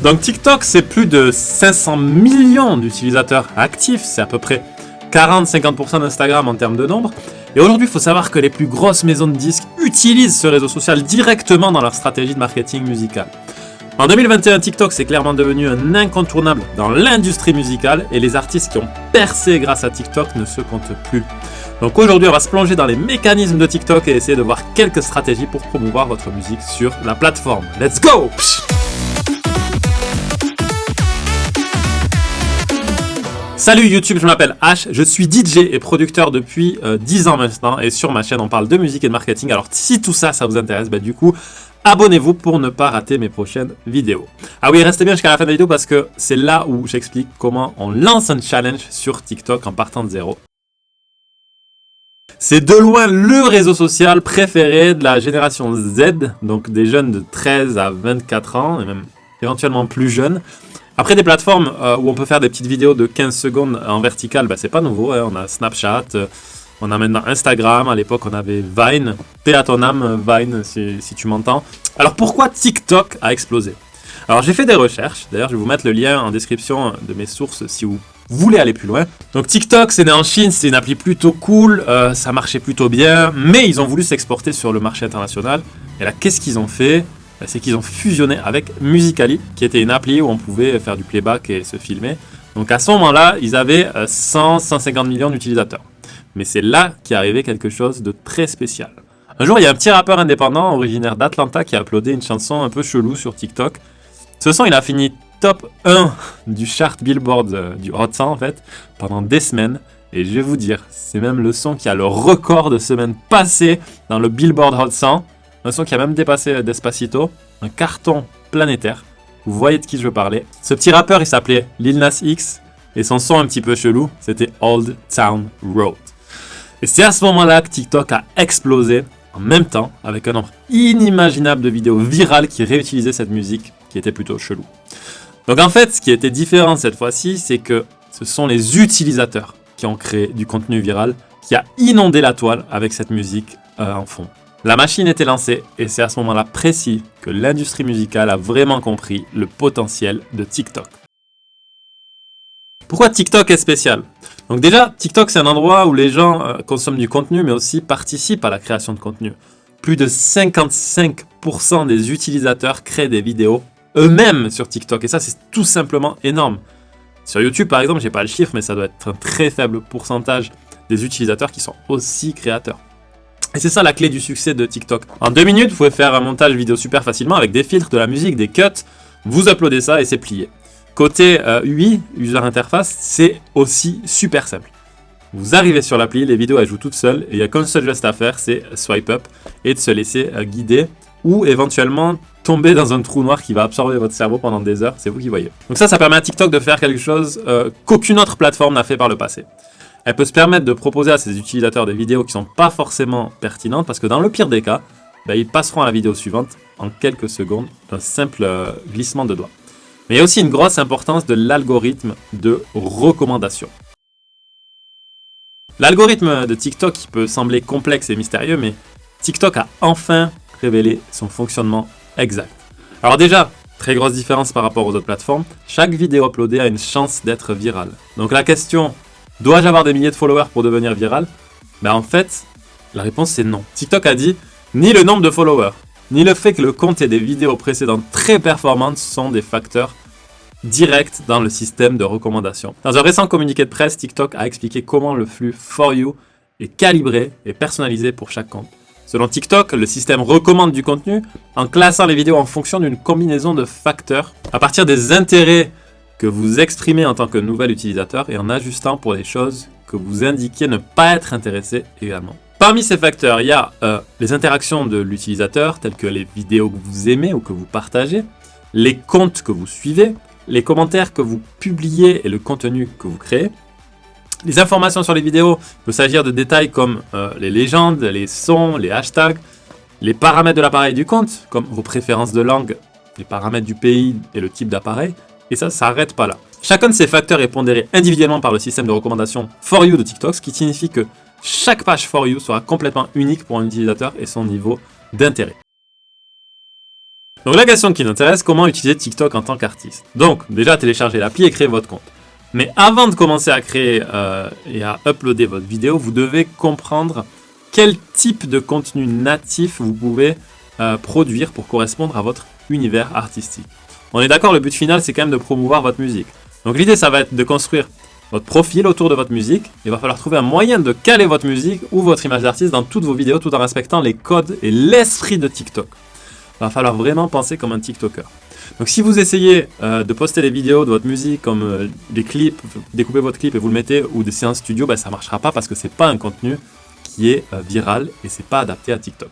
Donc TikTok, c'est plus de 500 millions d'utilisateurs actifs, c'est à peu près 40-50% d'Instagram en termes de nombre. Et aujourd'hui, il faut savoir que les plus grosses maisons de disques utilisent ce réseau social directement dans leur stratégie de marketing musical. En 2021, TikTok c'est clairement devenu un incontournable dans l'industrie musicale et les artistes qui ont percé grâce à TikTok ne se comptent plus. Donc aujourd'hui, on va se plonger dans les mécanismes de TikTok et essayer de voir quelques stratégies pour promouvoir votre musique sur la plateforme. Let's go! Salut YouTube, je m'appelle H, je suis DJ et producteur depuis 10 ans maintenant et sur ma chaîne on parle de musique et de marketing. Alors si tout ça, ça vous intéresse, du coup, abonnez-vous pour ne pas rater mes prochaines vidéos. Ah oui, restez bien jusqu'à la fin de la vidéo parce que c'est là où j'explique comment on lance un challenge sur TikTok en partant de zéro. C'est de loin le réseau social préféré de la génération Z, donc des jeunes de 13 à 24 ans et même éventuellement plus jeunes. Après des plateformes où on peut faire des petites vidéos de 15 secondes en vertical, c'est pas nouveau, hein. On a Snapchat, on a maintenant Instagram, à l'époque on avait Vine, paix à ton âme Vine si tu m'entends. Alors pourquoi TikTok a explosé? Alors j'ai fait des recherches, d'ailleurs je vais vous mettre le lien en description de mes sources si vous voulez aller plus loin. Donc TikTok c'est né en Chine, c'est une appli plutôt cool, ça marchait plutôt bien, mais ils ont voulu s'exporter sur le marché international. Et là qu'est-ce qu'ils ont fait? C'est qu'ils ont fusionné avec Musical.ly, qui était une appli où on pouvait faire du playback et se filmer. Donc à ce moment-là, ils avaient 100-150 millions d'utilisateurs. Mais c'est là qu'est arrivé quelque chose de très spécial. Un jour, il y a un petit rappeur indépendant originaire d'Atlanta qui a uploadé une chanson un peu chelou sur TikTok. Ce son, il a fini top 1 du chart Billboard, du Hot 100 en fait, pendant des semaines. Et je vais vous dire, c'est même le son qui a le record de semaines passées dans le Billboard Hot 100. Un son qui a même dépassé Despacito, un carton planétaire. Vous voyez de qui je veux parler. Ce petit rappeur, il s'appelait Lil Nas X, et son son un petit peu chelou, c'était Old Town Road. Et c'est à ce moment-là que TikTok a explosé, en même temps, avec un nombre inimaginable de vidéos virales qui réutilisaient cette musique, qui était plutôt chelou. Donc en fait, ce qui était différent cette fois-ci, c'est que ce sont les utilisateurs qui ont créé du contenu viral, qui a inondé la toile avec cette musique en fond. La machine était lancée et c'est à ce moment-là précis que l'industrie musicale a vraiment compris le potentiel de TikTok. Pourquoi TikTok est spécial? Donc déjà, TikTok c'est un endroit où les gens consomment du contenu mais aussi participent à la création de contenu. Plus de 55% des utilisateurs créent des vidéos eux-mêmes sur TikTok et ça c'est tout simplement énorme. Sur YouTube par exemple, j'ai pas le chiffre mais ça doit être un très faible pourcentage des utilisateurs qui sont aussi créateurs. Et c'est ça la clé du succès de TikTok. En 2 minutes, vous pouvez faire un montage vidéo super facilement avec des filtres, de la musique, des cuts. Vous uploadez ça et c'est plié. Côté UI, User Interface, c'est aussi super simple. Vous arrivez sur l'appli, les vidéos elles jouent toutes seules et il n'y a qu'un seul geste à faire, c'est swipe up et de se laisser guider ou éventuellement tomber dans un trou noir qui va absorber votre cerveau pendant des heures, c'est vous qui voyez. Donc ça permet à TikTok de faire quelque chose qu'aucune autre plateforme n'a fait par le passé. Elle peut se permettre de proposer à ses utilisateurs des vidéos qui ne sont pas forcément pertinentes parce que dans le pire des cas, ils passeront à la vidéo suivante en quelques secondes d'un simple glissement de doigt. Mais il y a aussi une grosse importance de l'algorithme de recommandation. L'algorithme de TikTok qui peut sembler complexe et mystérieux, mais TikTok a enfin révélé son fonctionnement exact. Alors déjà, très grosse différence par rapport aux autres plateformes, chaque vidéo uploadée a une chance d'être virale. Donc la question... Dois-je avoir des milliers de followers pour devenir viral? En fait, la réponse c'est non. TikTok a dit, ni le nombre de followers, ni le fait que le compte ait des vidéos précédentes très performantes sont des facteurs directs dans le système de recommandation. Dans un récent communiqué de presse, TikTok a expliqué comment le flux For You est calibré et personnalisé pour chaque compte. Selon TikTok, le système recommande du contenu en classant les vidéos en fonction d'une combinaison de facteurs à partir des intérêts que vous exprimez en tant que nouvel utilisateur et en ajustant pour les choses que vous indiquez ne pas être intéressé également. Parmi ces facteurs, il y a les interactions de l'utilisateur, telles que les vidéos que vous aimez ou que vous partagez, les comptes que vous suivez, les commentaires que vous publiez et le contenu que vous créez. Les informations sur les vidéos, il peut s'agir de détails comme les légendes, les sons, les hashtags, les paramètres de l'appareil du compte, comme vos préférences de langue, les paramètres du pays et le type d'appareil. Et ça s'arrête pas là. Chacun de ces facteurs est pondéré individuellement par le système de recommandation For You de TikTok, ce qui signifie que chaque page For You sera complètement unique pour un utilisateur et son niveau d'intérêt. Donc la question qui nous intéresse, comment utiliser TikTok en tant qu'artiste? Donc déjà téléchargez l'appli et créez votre compte. Mais avant de commencer à créer et à uploader votre vidéo, vous devez comprendre quel type de contenu natif vous pouvez produire pour correspondre à votre univers artistique. On est d'accord, le but final c'est quand même de promouvoir votre musique. Donc l'idée ça va être de construire votre profil autour de votre musique. Il va falloir trouver un moyen de caler votre musique ou votre image d'artiste dans toutes vos vidéos tout en respectant les codes et l'esprit de TikTok. Il va falloir vraiment penser comme un TikToker. Donc si vous essayez de poster des vidéos de votre musique comme des clips, découpez votre clip et vous le mettez, ou des séances studio, ça ne marchera pas parce que c'est pas un contenu qui est viral et c'est pas adapté à TikTok.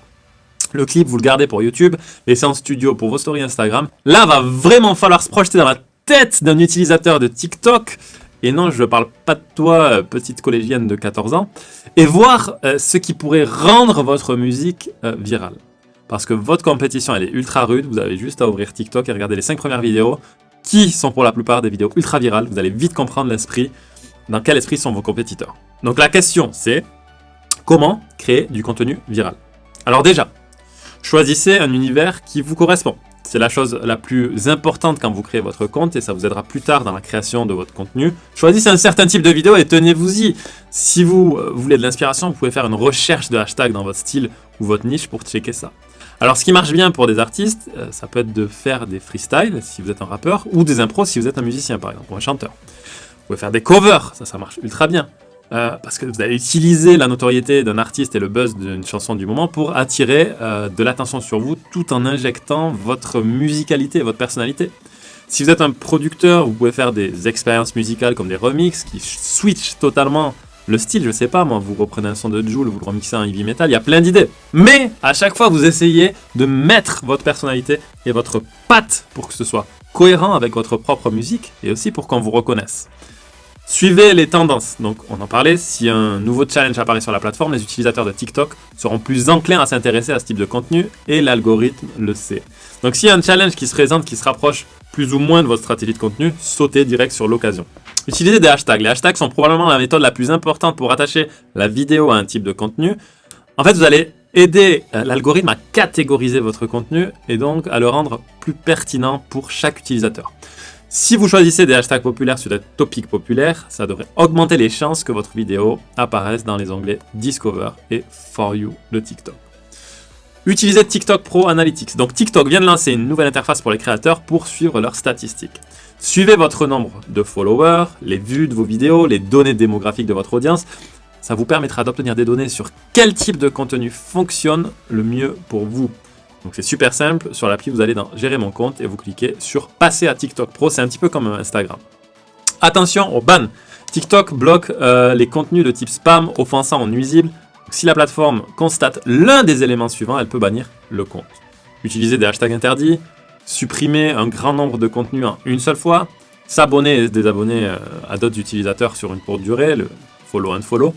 Le clip, vous le gardez pour YouTube, les séances studio pour vos stories Instagram. Là, va vraiment falloir se projeter dans la tête d'un utilisateur de TikTok. Et non, je ne parle pas de toi, petite collégienne de 14 ans, et voir ce qui pourrait rendre votre musique virale. Parce que votre compétition, elle est ultra rude, vous avez juste à ouvrir TikTok et regarder les 5 premières vidéos, qui sont pour la plupart des vidéos ultra virales, vous allez vite comprendre l'esprit, dans quel esprit sont vos compétiteurs. Donc la question, c'est comment créer du contenu viral? Alors déjà, choisissez un univers qui vous correspond. C'est la chose la plus importante quand vous créez votre compte et ça vous aidera plus tard dans la création de votre contenu. Choisissez un certain type de vidéo et tenez-vous-y. Si vous voulez de l'inspiration, vous pouvez faire une recherche de hashtag dans votre style ou votre niche pour checker ça. Alors ce qui marche bien pour des artistes, ça peut être de faire des freestyles si vous êtes un rappeur ou des impros si vous êtes un musicien par exemple ou un chanteur. Vous pouvez faire des covers, ça marche ultra bien. Parce que vous allez utiliser la notoriété d'un artiste et le buzz d'une chanson du moment pour attirer de l'attention sur vous tout en injectant votre musicalité et votre personnalité. Si vous êtes un producteur, vous pouvez faire des expériences musicales comme des remixes qui switchent totalement le style. Je sais pas, moi, vous reprenez un son de Jul, vous le remixez en heavy metal, il y a plein d'idées. Mais à chaque fois, vous essayez de mettre votre personnalité et votre patte pour que ce soit cohérent avec votre propre musique et aussi pour qu'on vous reconnaisse. Suivez les tendances. Donc, on en parlait, si un nouveau challenge apparaît sur la plateforme, les utilisateurs de TikTok seront plus enclins à s'intéresser à ce type de contenu et l'algorithme le sait. Donc, s'il y a un challenge qui se présente, qui se rapproche plus ou moins de votre stratégie de contenu, sautez direct sur l'occasion. Utilisez des hashtags. Les hashtags sont probablement la méthode la plus importante pour attacher la vidéo à un type de contenu. En fait, vous allez aider l'algorithme à catégoriser votre contenu et donc à le rendre plus pertinent pour chaque utilisateur. Si vous choisissez des hashtags populaires sur des topics populaires, ça devrait augmenter les chances que votre vidéo apparaisse dans les onglets Discover et For You de TikTok. Utilisez TikTok Pro Analytics. Donc TikTok vient de lancer une nouvelle interface pour les créateurs pour suivre leurs statistiques. Suivez votre nombre de followers, les vues de vos vidéos, les données démographiques de votre audience. Ça vous permettra d'obtenir des données sur quel type de contenu fonctionne le mieux pour vous. Donc c'est super simple, sur l'appli vous allez dans Gérer mon compte et vous cliquez sur Passer à TikTok Pro, c'est un petit peu comme Instagram. Attention au ban, TikTok bloque les contenus de type spam, offensant ou nuisible. Donc, si la plateforme constate l'un des éléments suivants, elle peut bannir le compte. Utilisez des hashtags interdits, supprimer un grand nombre de contenus en une seule fois, s'abonner et se désabonner à d'autres utilisateurs sur une courte durée, le follow and follow.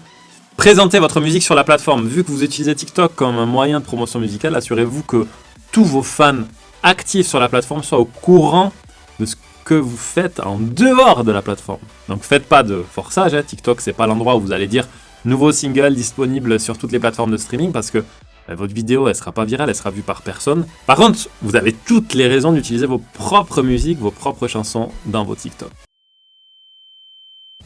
Présentez votre musique sur la plateforme. Vu que vous utilisez TikTok comme un moyen de promotion musicale, assurez-vous que tous vos fans actifs sur la plateforme soient au courant de ce que vous faites en dehors de la plateforme. Donc faites pas de forçage, TikTok c'est pas l'endroit où vous allez dire nouveau single disponible sur toutes les plateformes de streaming parce que votre vidéo elle sera pas virale, elle sera vue par personne. Par contre, vous avez toutes les raisons d'utiliser vos propres musiques, vos propres chansons dans vos TikTok.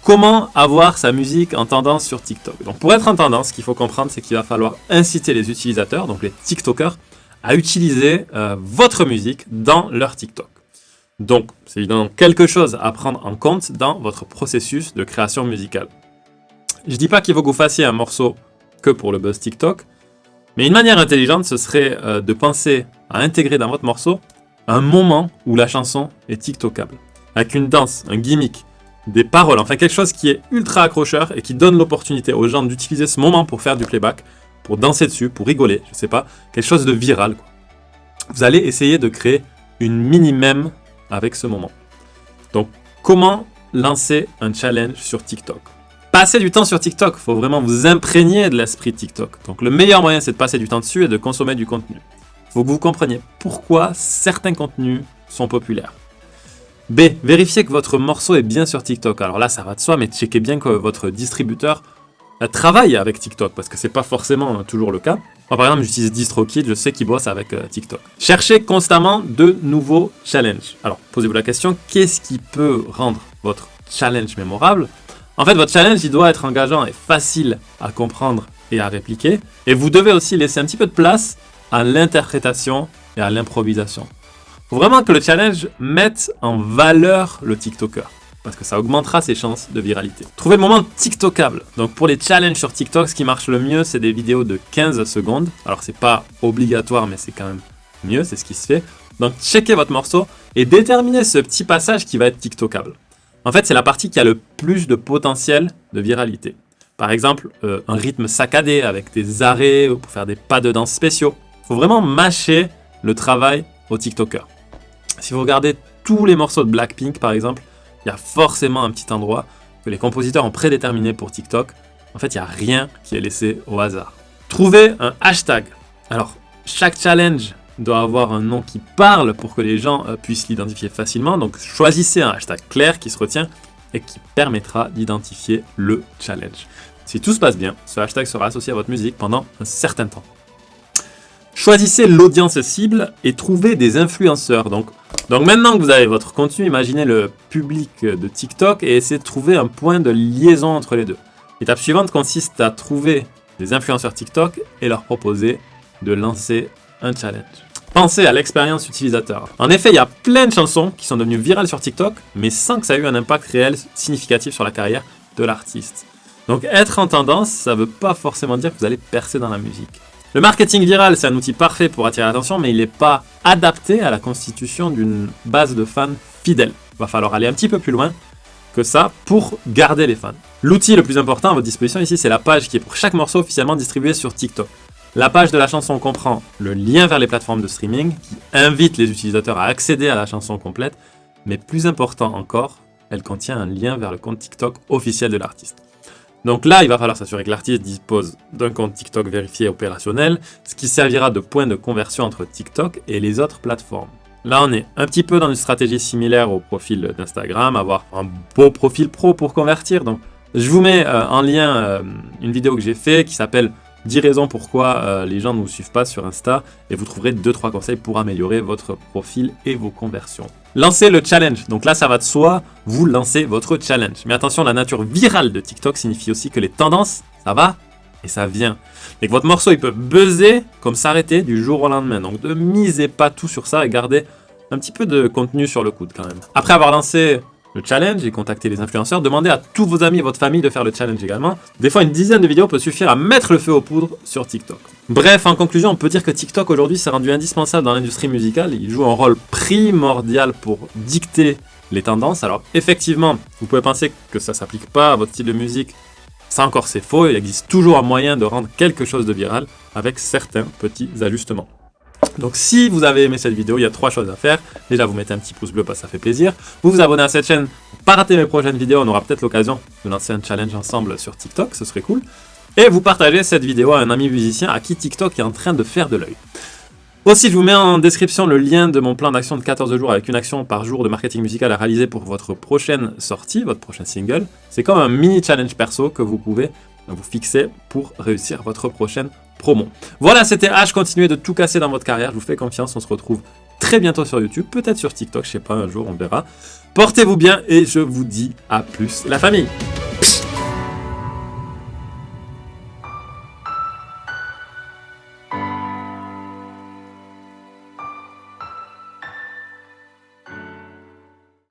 Comment avoir sa musique en tendance sur TikTok? Donc pour être en tendance, ce qu'il faut comprendre, c'est qu'il va falloir inciter les utilisateurs, donc les TikTokers, à utiliser votre musique dans leur TikTok. Donc c'est évidemment quelque chose à prendre en compte dans votre processus de création musicale. Je dis pas qu'il faut que vous fassiez un morceau que pour le buzz TikTok, mais une manière intelligente, ce serait de penser à intégrer dans votre morceau un moment où la chanson est TikTokable, avec une danse, un gimmick, des paroles, enfin quelque chose qui est ultra accrocheur et qui donne l'opportunité aux gens d'utiliser ce moment pour faire du playback, pour danser dessus, pour rigoler, je sais pas, quelque chose de viral, quoi. Vous allez essayer de créer une mini-mème avec ce moment. Donc, comment lancer un challenge sur TikTok? Passez du temps sur TikTok, il faut vraiment vous imprégner de l'esprit de TikTok. Donc le meilleur moyen, c'est de passer du temps dessus et de consommer du contenu. Il faut que vous compreniez pourquoi certains contenus sont populaires. B. Vérifiez que votre morceau est bien sur TikTok. Alors là, ça va de soi, mais checkez bien que votre distributeur travaille avec TikTok, parce que c'est pas forcément toujours le cas. Moi, par exemple, j'utilise DistroKid, je sais qu'ils bossent avec TikTok. Cherchez constamment de nouveaux challenges. Alors, posez-vous la question, qu'est-ce qui peut rendre votre challenge mémorable? En fait, votre challenge, il doit être engageant et facile à comprendre et à répliquer. Et vous devez aussi laisser un petit peu de place à l'interprétation et à l'improvisation. Il faut vraiment que le challenge mette en valeur le TikToker, parce que ça augmentera ses chances de viralité. Trouvez le moment TikTokable. Donc pour les challenges sur TikTok, ce qui marche le mieux, c'est des vidéos de 15 secondes. Alors c'est pas obligatoire, mais c'est quand même mieux, c'est ce qui se fait. Donc checkez votre morceau et déterminez ce petit passage qui va être TikTokable. En fait, c'est la partie qui a le plus de potentiel de viralité. Par exemple, un rythme saccadé avec des arrêts pour faire des pas de danse spéciaux. Il faut vraiment mâcher le travail au TikToker. Si vous regardez tous les morceaux de Blackpink, par exemple, il y a forcément un petit endroit que les compositeurs ont prédéterminé pour TikTok. En fait, il n'y a rien qui est laissé au hasard. Trouvez un hashtag. Alors, chaque challenge doit avoir un nom qui parle pour que les gens puissent l'identifier facilement. Donc, choisissez un hashtag clair qui se retient et qui permettra d'identifier le challenge. Si tout se passe bien, ce hashtag sera associé à votre musique pendant un certain temps. Choisissez l'audience cible et trouvez des influenceurs. Donc maintenant que vous avez votre contenu, imaginez le public de TikTok et essayez de trouver un point de liaison entre les deux. L'étape suivante consiste à trouver des influenceurs TikTok et leur proposer de lancer un challenge. Pensez à l'expérience utilisateur. En effet, il y a plein de chansons qui sont devenues virales sur TikTok, mais sans que ça ait eu un impact réel significatif sur la carrière de l'artiste. Donc être en tendance, ça ne veut pas forcément dire que vous allez percer dans la musique. Le marketing viral, c'est un outil parfait pour attirer l'attention, mais il n'est pas adapté à la constitution d'une base de fans fidèles. Il va falloir aller un petit peu plus loin que ça pour garder les fans. L'outil le plus important à votre disposition ici, c'est la page qui est pour chaque morceau officiellement distribuée sur TikTok. La page de la chanson comprend le lien vers les plateformes de streaming qui invite les utilisateurs à accéder à la chanson complète, mais plus important encore, elle contient un lien vers le compte TikTok officiel de l'artiste. Donc là, il va falloir s'assurer que l'artiste dispose d'un compte TikTok vérifié et opérationnel, ce qui servira de point de conversion entre TikTok et les autres plateformes. Là, on est un petit peu dans une stratégie similaire au profil d'Instagram, avoir un beau profil pro pour convertir. Donc, je vous mets en lien une vidéo que j'ai faite qui s'appelle 10 raisons pourquoi les gens ne vous suivent pas sur Insta et vous trouverez 2-3 conseils pour améliorer votre profil et vos conversions. Lancez le challenge. Donc là, ça va de soi, vous lancez votre challenge. Mais attention, la nature virale de TikTok signifie aussi que les tendances, ça va et ça vient. Et que votre morceau, il peut buzzer comme s'arrêter du jour au lendemain. Donc ne misez pas tout sur ça et gardez un petit peu de contenu sur le coude quand même. Après avoir lancé le challenge et contacter les influenceurs, demandez à tous vos amis et votre famille de faire le challenge également. Des fois, une dizaine de vidéos peut suffire à mettre le feu aux poudres sur TikTok. Bref, en conclusion, on peut dire que TikTok aujourd'hui s'est rendu indispensable dans l'industrie musicale. Il joue un rôle primordial pour dicter les tendances. Alors effectivement, vous pouvez penser que ça ne s'applique pas à votre style de musique. Ça encore, c'est faux. Il existe toujours un moyen de rendre quelque chose de viral avec certains petits ajustements. Donc si vous avez aimé cette vidéo, il y a 3 choses à faire. Déjà, vous mettez un petit pouce bleu parce que ça fait plaisir. Vous vous abonnez à cette chaîne pour ne pas rater mes prochaines vidéos. On aura peut-être l'occasion de lancer un challenge ensemble sur TikTok, ce serait cool. Et vous partagez cette vidéo à un ami musicien à qui TikTok est en train de faire de l'œil. Aussi, je vous mets en description le lien de mon plan d'action de 14 jours avec une action par jour de marketing musical à réaliser pour votre prochaine sortie, votre prochain single. C'est comme un mini challenge perso que vous pouvez vous fixer pour réussir votre prochaine promo. Voilà, c'était H. Continuez de tout casser dans votre carrière. Je vous fais confiance. On se retrouve très bientôt sur YouTube, peut-être sur TikTok, je sais pas, un jour, on verra. Portez-vous bien et je vous dis à plus, la famille.